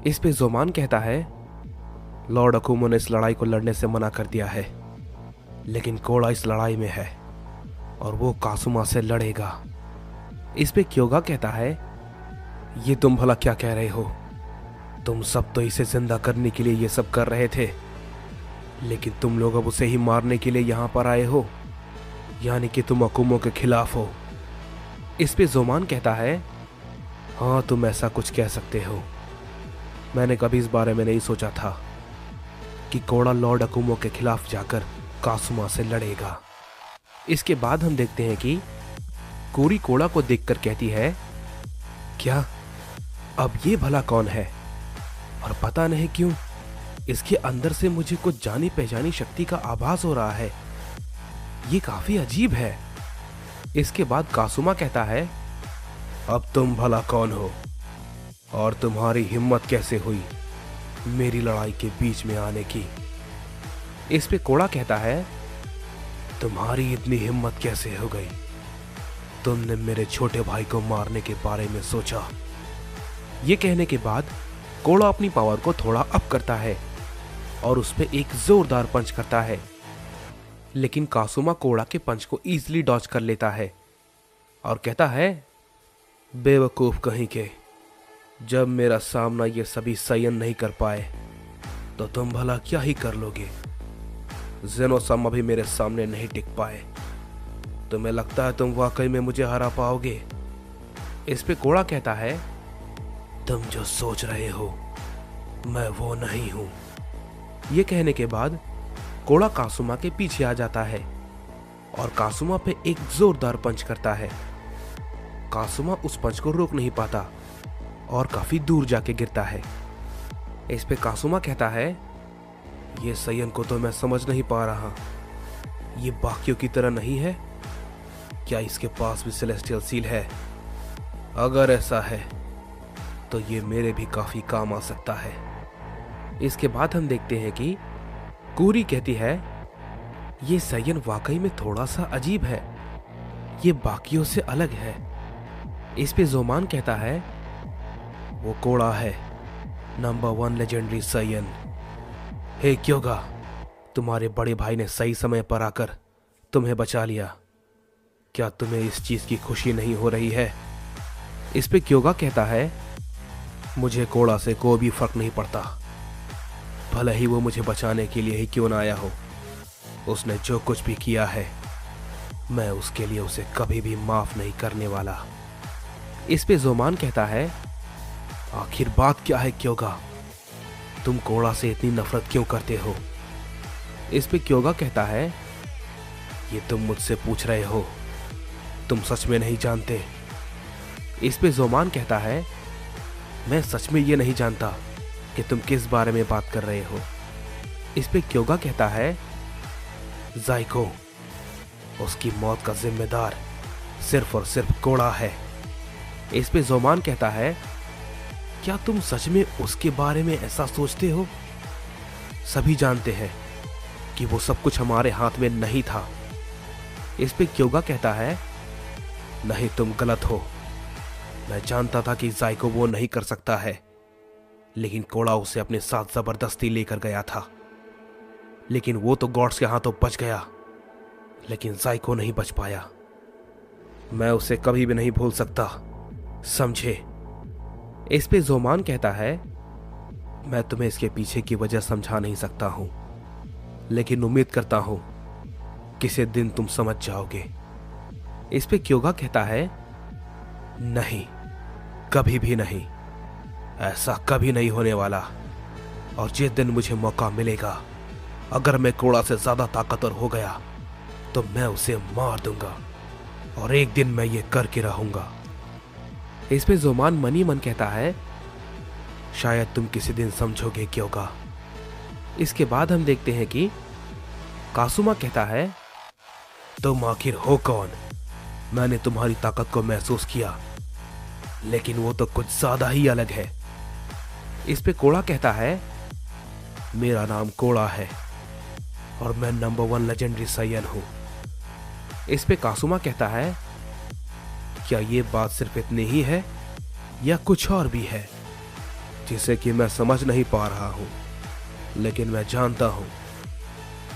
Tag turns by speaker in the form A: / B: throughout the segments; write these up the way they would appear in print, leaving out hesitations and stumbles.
A: इस पे जोमान कहता है, लॉर्ड अकुमो ने इस लड़ाई को लड़ने से मना कर दिया है, लेकिन कोड़ा इस लड़ाई में है और वो कासुमा से लड़ेगा। इस पे क्योगा कहता है, ये तुम भला क्या कह रहे हो? तुम सब तो इसे जिंदा करने के लिए ये सब कर रहे थे, लेकिन तुम लोग अब उसे ही मारने के लिए यहां पर आए हो, यानी कि तुम अकुमो के खिलाफ हो। इस पे जोमान कहता है, हाँ तुम ऐसा कुछ कह सकते हो। मैंने कभी इस बारे में नहीं सोचा था कि कोड़ा लॉर्ड अकुमो के खिलाफ जाकर कासुमा से लड़ेगा। इसके बाद हम देखते हैं कि कोरी कोड़ा को देखकर कहती है, क्या अब ये भला कौन है? और पता नहीं क्यों इसके अंदर से मुझे कुछ जानी पहचानी शक्ति का आभास हो रहा है। ये काफी अजीब है। इसके बाद कासुमा कहता है, अब तुम भला कौन हो और तुम्हारी हिम्मत कैसे हुई मेरी लड़ाई के बीच में आने की? इस पे कोड़ा कहता है, तुम्हारी इतनी हिम्मत कैसे हो गई? तुमने मेरे छोटे भाई को मारने के बारे में सोचा? ये कहने के बाद कोड़ा अपनी पावर को थोड़ा अप करता है और उस पे एक जोरदार पंच करता है, लेकिन कासुमा कोड़ा के पंच को इजीली डॉज कर लेता है और कहता है, बेवकूफ कहीं के, जब मेरा सामना ये सभी सयन नहीं कर पाए तो तुम भला क्या ही कर लोगे? ज़ेनोसम अभी मेरे सामने नहीं टिक पाए। तुम्हें लगता है तुम वाकई में मुझे हरा पाओगे? इस पे कोड़ा कहता है, तुम जो सोच रहे हो मैं वो नहीं हूं। ये कहने के बाद कोड़ा कासुमा के पीछे आ जाता है और कासुमा पे एक जोरदार पंच करता है। कासुमा उस पंच को रोक नहीं पाता और काफी दूर जाके गिरता है। इस पे कासुमा कहता है, ये सयन को तो मैं समझ नहीं पा रहा। ये बाकियों की तरह नहीं है। क्या इसके पास भी सेलेस्टियल सील है? अगर ऐसा है तो ये मेरे भी काफी काम आ सकता है। इसके बाद हम देखते हैं कि कूरी कहती है, ये सयन वाकई में थोड़ा सा अजीब है, ये बाकियों से अलग है। इस पे जोमान कहता है, वो कोड़ा है, नंबर 1 लेजेंडरी सयन। हे क्योगा, तुम्हारे बड़े भाई ने सही समय पर आकर तुम्हें बचा लिया। क्या तुम्हें इस चीज की खुशी नहीं हो रही है? इस पे क्योगा कहता है, मुझे कोड़ा से कोई भी फर्क नहीं पड़ता, भले ही वो मुझे बचाने के लिए ही क्यों ना आया हो। उसने जो कुछ भी किया है मैं उसके लिए उसे कभी भी माफ नहीं करने वाला। इस पे जोमान कहता है, आखिर बात क्या है क्योगा? तुम कोड़ा से इतनी नफरत क्यों करते हो? इस पे क्योगा कहता है, ये तुम मुझसे पूछ रहे हो, तुम सच में नहीं जानते। इस पे जोमान कहता है, मैं सच में ये नहीं जानता कि तुम किस बारे में बात कर रहे हो। इस पे क्योगा कहता है, जाइको, उसकी मौत का जिम्मेदार सिर्फ और सिर्फ कोड़ा है। इस पे जोमान कहता है, क्या तुम सच में उसके बारे में ऐसा सोचते हो? सभी जानते हैं कि वो सब कुछ हमारे हाथ में नहीं था। इस पे क्योगा कहता है, नहीं तुम गलत हो। मैं जानता था कि जाइको वो नहीं कर सकता है, लेकिन कोड़ा उसे अपने साथ जबरदस्ती लेकर गया था। लेकिन वो तो गॉड्स के हाथों बच गया, लेकिन जाइको नहीं बच पाया। मैं उसे कभी भी नहीं भूल सकता, समझे? इस पे जोमान कहता है, मैं तुम्हें इसके पीछे की वजह समझा नहीं सकता हूं, लेकिन उम्मीद करता हूं किसी दिन तुम समझ जाओगे। इस पे क्योगा कहता है, नहीं, कभी भी नहीं, ऐसा कभी नहीं होने वाला। और जिस दिन मुझे मौका मिलेगा, अगर मैं कोड़ा से ज्यादा ताकतवर हो गया तो मैं उसे मार दूंगा और एक दिन मैं ये करके रहूंगा। इस पे जोमान मनी मन कहता है, शायद तुम किसी दिन समझोगे क्योगा। इसके बाद हम देखते हैं कि कासुमा कहता है, तुम आखिर हो कौन? मैंने तुम्हारी ताकत को महसूस किया, लेकिन वो तो कुछ ज्यादा ही अलग है। इस पे कोड़ा कहता है, मेरा नाम कोड़ा है और मैं नंबर 1 लेजेंडरी सयन हूं। इस पे कासुमा कहता है, क्या ये बात सिर्फ इतनी ही है या कुछ और भी है? जिसे कि मैं समझ नहीं पा रहा हूं, लेकिन मैं जानता हूं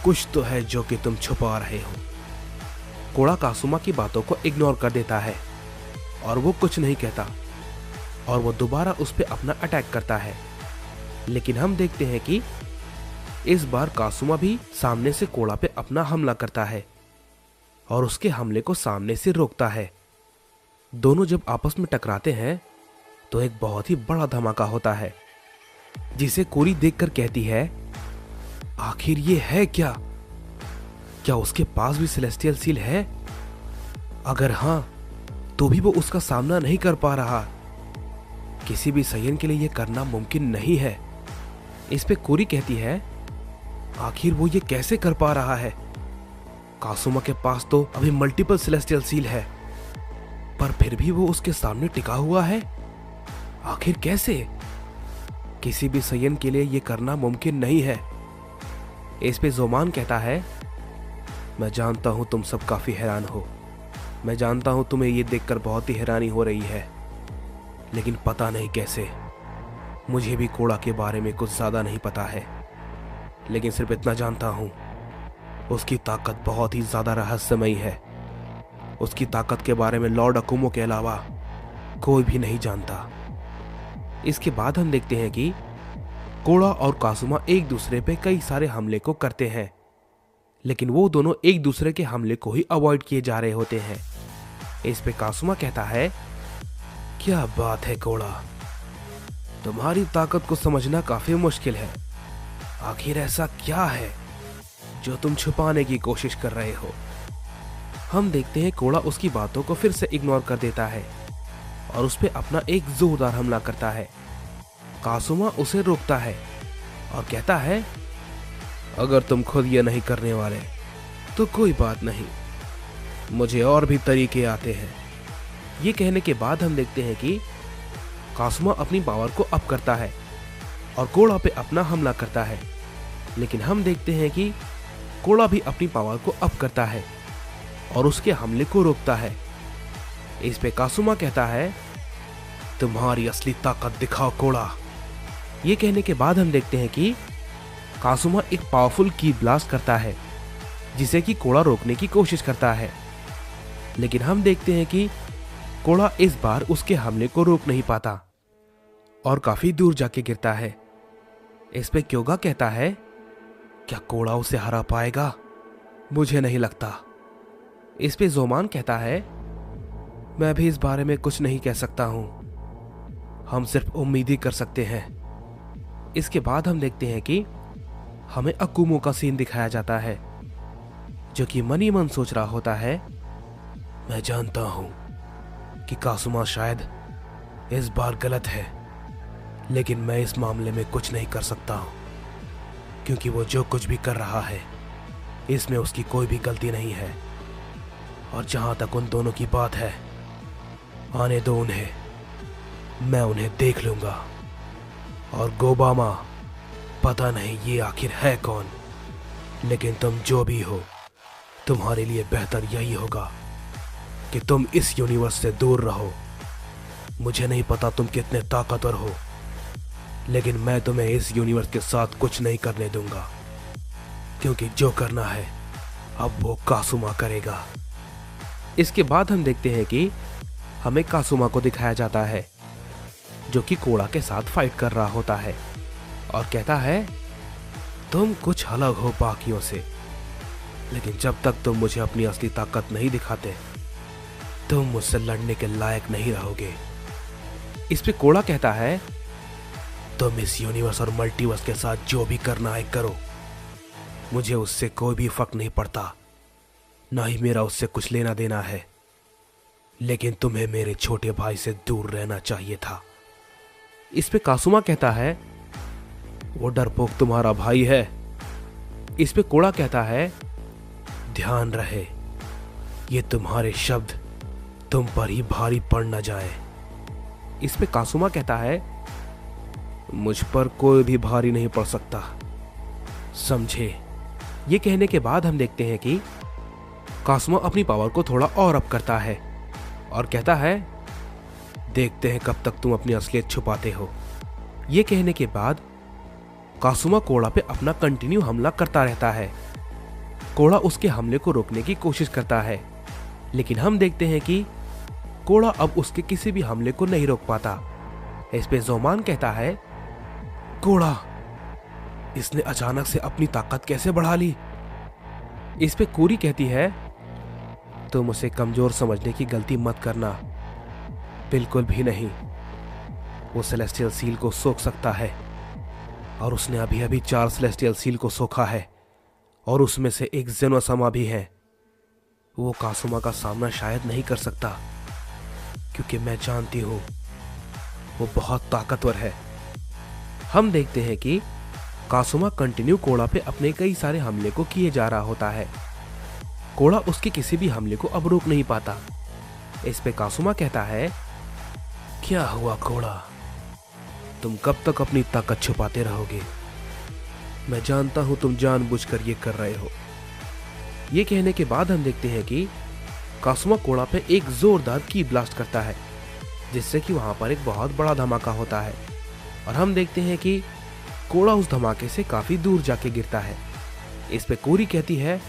A: कुछ तो है जो कि तुम छुपा रहे हो। कोड़ा कासुमा की बातों को इग्नोर कर देता है और वो कुछ नहीं कहता और वो दोबारा उस पर अपना अटैक करता है। लेकिन हम देखते हैं कि इस बार कासुमा भी सामने से कोड़ा पे अपना हमला करता है और उसके हमले को सामने से रोकता है। दोनों जब आपस में टकराते हैं तो एक बहुत ही बड़ा धमाका होता है, जिसे कोरी देखकर कहती है, आखिर ये है क्या? क्या उसके पास भी सेलेस्टियल सील है? अगर हां, तो भी वो उसका सामना नहीं कर पा रहा। किसी भी साइयन के लिए यह करना मुमकिन नहीं है। इस पे कोरी कहती है, आखिर वो ये कैसे कर पा रहा है? कासुमा के पास तो अभी मल्टीपल सेलेस्टियल सील है, पर फिर भी वो उसके सामने टिका हुआ है। आखिर कैसे? किसी भी साइयन के लिए यह करना मुमकिन नहीं है। इस पे जोमान कहता है, मैं जानता हूं तुम सब काफी हैरान हो। मैं जानता हूं तुम्हें यह देखकर बहुत ही हैरानी हो रही है, लेकिन पता नहीं कैसे मुझे भी कोड़ा के बारे में कुछ ज्यादा नहीं पता है। लेकिन सिर्फ इतना जानता हूं, उसकी ताकत बहुत ही ज्यादा रहस्यमयी है। उसकी ताकत के बारे में लॉर्ड अकुमो के अलावा कोई भी नहीं जानता। इसके बाद हम देखते हैं कि कोड़ा और कासुमा एक दूसरे पे कई सारे हमले को करते हैं, लेकिन वो दोनों एक दूसरे के हमले को ही अवॉइड किए जा रहे होते हैं। इस पे कासुमा कहता है, क्या बात है कोड़ा, तुम्हारी ताकत को समझना काफी मुश्किल है। आखिर ऐसा क्या है जो तुम छुपाने की कोशिश कर रहे हो? हम देखते हैं कोड़ा उसकी बातों को फिर से इग्नोर कर देता है और उस पे अपना एक जोरदार हमला करता है। कासुमा उसे रोकता है और कहता है, अगर तुम खुद ये नहीं करने वाले तो कोई बात नहीं, मुझे और भी तरीके आते हैं। ये कहने के बाद हम देखते हैं कि कासुमा अपनी पावर को अप करता है और कोड़ा पे अपना हमला करता है। लेकिन हम देखते हैं कि कोड़ा भी अपनी पावर को अप करता है और उसके हमले को रोकता है। इस पे कासुमा कहता है, तुम्हारी असली ताकत दिखाओ कोड़ा। ये कहने के बाद हम देखते हैं कि कासुमा एक पावरफुल की ब्लास्ट करता है, जिसे कि कोड़ा रोकने की कोशिश करता है। लेकिन हम देखते हैं कि कोड़ा इस बार उसके हमले को रोक नहीं पाता और काफी दूर जाके गिरता है। इस पे क्योगा कहता है, क्या कोड़ा उसे हरा पाएगा? मुझे नहीं लगता। इस पे जोमान कहता है, मैं भी इस बारे में कुछ नहीं कह सकता हूं, हम सिर्फ उम्मीद ही कर सकते हैं। इसके बाद हम देखते हैं कि हमें अकुमो का सीन दिखाया जाता है, जो कि मन ही मन सोच रहा होता है, मैं जानता हूं कि कासुमा शायद इस बार गलत है, लेकिन मैं इस मामले में कुछ नहीं कर सकता हूं, क्योंकि वो जो कुछ भी कर रहा है इसमें उसकी कोई भी गलती नहीं है। और जहां तक उन दोनों की बात है, आने दो उन्हें, मैं उन्हें देख लूंगा। और गोबामा, पता नहीं ये आखिर है कौन, लेकिन तुम जो भी हो, तुम्हारे लिए बेहतर यही होगा कि तुम इस यूनिवर्स से दूर रहो। मुझे नहीं पता तुम कितने ताकतवर हो, लेकिन मैं तुम्हें इस यूनिवर्स के साथ कुछ नहीं करने दूंगा, क्योंकि जो करना है अब वो कासुमा करेगा। इसके बाद हम देखते हैं कि हमें कासुमा को दिखाया जाता है, जो कि कोड़ा के साथ फाइट कर रहा होता है और कहता है, तुम कुछ अलग हो बाकियों से, लेकिन जब तक तुम मुझे अपनी असली ताकत नहीं दिखाते, तुम मुझसे लड़ने के लायक नहीं रहोगे। इस पे कोड़ा कहता है, तुम इस यूनिवर्स और मल्टीवर्स के साथ जो भी करना है करो, मुझे उससे कोई भी फर्क नहीं पड़ता, ना ही मेरा उससे कुछ लेना देना है, लेकिन तुम्हें मेरे छोटे भाई से दूर रहना चाहिए था। इस पे कासुमा कहता है, वो डरपोक तुम्हारा भाई है। इस पे कोड़ा कहता है, ध्यान रहे ये तुम्हारे शब्द तुम पर ही भारी पड़ न जाए। इस पे कासुमा कहता है, मुझ पर कोई भी भारी नहीं पड़ सकता, समझे। ये कहने के बाद हम देखते हैं कि कासुमा अपनी पावर को थोड़ा और अप करता है और कहता है, देखते हैं कब तक तुम अपनी असलियत छुपाते हो। ये कहने के बाद कासुमा कोड़ा पे अपना कंटिन्यू हमला करता रहता है। कोड़ा उसके हमले को रोकने की कोशिश करता है, लेकिन हम देखते हैं कि कोड़ा अब उसके किसी भी हमले को नहीं रोक पाता। इस पे जोमान कहता है, कोड़ा, इसने अचानक से अपनी ताकत कैसे बढ़ा ली? इस पे कोरी कहती है, तुम उसे कमजोर समझने की गलती मत करना, बिल्कुल भी नहीं। वो सेलेस्टियल सील को सोख सकता है और उसने अभी अभी 4 सेलेस्टियल सील को सोखा है और उसमें से एक जेनोसमा भी है। वो कासुमा का सामना शायद नहीं कर सकता क्योंकि मैं जानती हूं वो बहुत ताकतवर है। हम देखते हैं कि कासुमा कंटिन्यू कोड़ा पे अपने कई सारे हमले को किए जा रहा होता है। कोड़ा उसके किसी भी हमले को अब रोक नहीं पाता। इस पे कासुमा कहता है, क्या हुआ कोड़ा, तुम कब तक अपनी ताकत छुपाते रहोगे? मैं जानता हूं तुम जानबूझकर ये कर रहे हो। ये कहने के बाद हम देखते हैं कि कासुमा कोड़ा पे एक जोरदार की ब्लास्ट करता है, जिससे कि वहां पर एक बहुत बड़ा धमाका होता है और हम देखते हैं कि कोड़ा उस धमाके से काफी दूर जाके गिरता है। इस पे कोरी कहती है,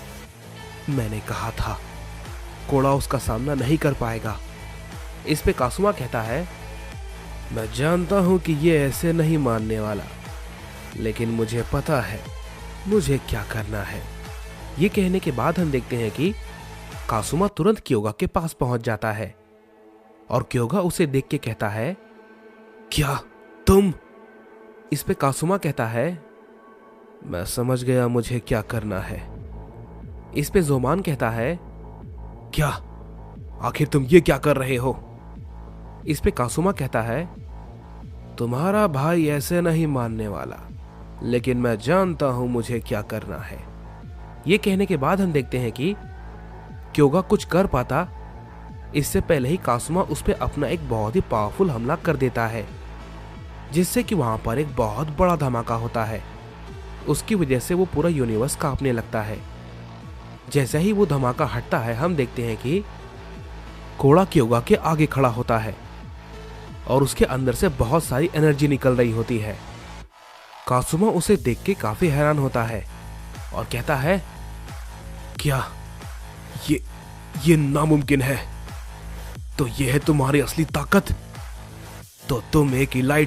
A: मैंने कहा था कोड़ा उसका सामना नहीं कर पाएगा। इस पे कासुमा कहता है, मैं जानता हूं कि ये ऐसे नहीं मानने वाला, लेकिन मुझे पता है मुझे क्या करना है। ये कहने के बाद हम देखते हैं कि कासुमा तुरंत क्योगा के पास पहुंच जाता है और क्योगा उसे देख के कहता है, क्या तुम? इस पे कासुमा कहता है, मैं समझ गया मुझे क्या करना है। इस पे जोमान कहता है, क्या? आखिर तुम ये क्या कर रहे हो? इस पे कासुमा कहता है, तुम्हारा भाई ऐसे नहीं मानने वाला, लेकिन मैं जानता हूं मुझे क्या करना है। ये कहने के बाद हम देखते हैं कि क्योगा कुछ कर पाता इससे पहले ही कासुमा उस पे अपना एक बहुत ही पावरफुल हमला कर देता है, जिससे कि वहां पर एक बहुत बड़ा धमाका होता है। उसकी वजह से वो पूरा यूनिवर्स कांपने लगता है। जैसे ही वो धमाका हटता है, हम देखते हैं कि कोड़ा क्योगा के आगे खड़ा होता है और उसके अंदर से बहुत सारी एनर्जी निकल रही होती है। कासुमा उसे देख के काफी हैरान होता है और कहता है, क्या ये नामुमकिन है? तो ये है तुम्हारी असली ताकत? तो तुम एक इलाइट